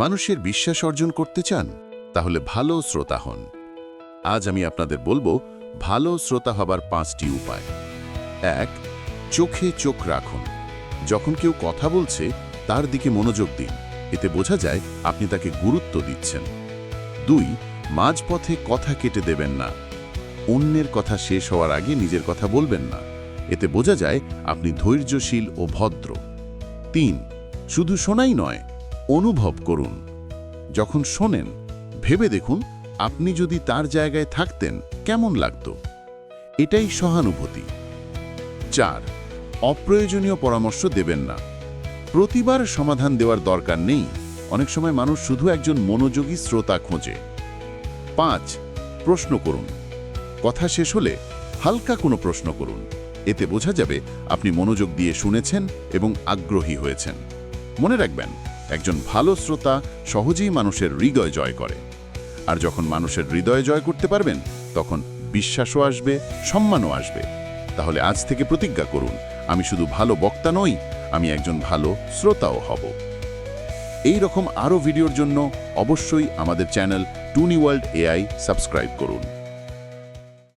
মানুষের বিশ্বাস অর্জন করতে চান? তাহলে ভালো শ্রোতা হন। আজ আমি আপনাদের বলবো ভালো শ্রোতা হবার 5টি উপায়। 1. চোখে চোখ রাখুন। যখন কেউ কথা বলছে তার দিকে মনোযোগ দিন, এতে বোঝা যায় আপনি তাকে গুরুত্ব দিচ্ছেন। 2. মাঝপথে কথা কেটে দেবেন না। অন্যের কথা শেষ হওয়ার আগে নিজের কথা বলবেন না, এতে বোঝা যায় আপনি ধৈর্যশীল ও ভদ্র। 3. শুধু শোনাই নয়, অনুভব করুন। যখন শোনেন, ভেবে দেখুন আপনি যদি তার জায়গায় থাকতেন কেমন লাগতো। এটাই সহানুভূতি। 4. অপ্রয়োজনীয় পরামর্শ দেবেন না। প্রতিবার সমাধান দেওয়ার দরকার নেই, অনেক সময় মানুষ শুধু একজন মনোযোগী শ্রোতা খোঁজে। 5. প্রশ্ন করুন। কথা শেষ হলে হালকা কোনো প্রশ্ন করুন, এতে বোঝা যাবে আপনি মনোযোগ দিয়ে শুনেছেন এবং আগ্রহী হয়েছেন। মনে রাখবেন, একজন ভালো শ্রোতা সহজেই মানুষের হৃদয় জয় করে। আর যখন মানুষের হৃদয় জয় করতে পারবেন, তখন বিশ্বাসও আসবে, সম্মানও আসবে। তাহলে আজ থেকে প্রতিজ্ঞা করুন, আমি শুধু ভালো বক্তা নই, আমি একজন ভালো শ্রোতাও হব। এই রকম আরও ভিডিওর জন্য অবশ্যই আমাদের চ্যানেল টুনি ওয়ার্ল্ড এআই সাবস্ক্রাইব করুন।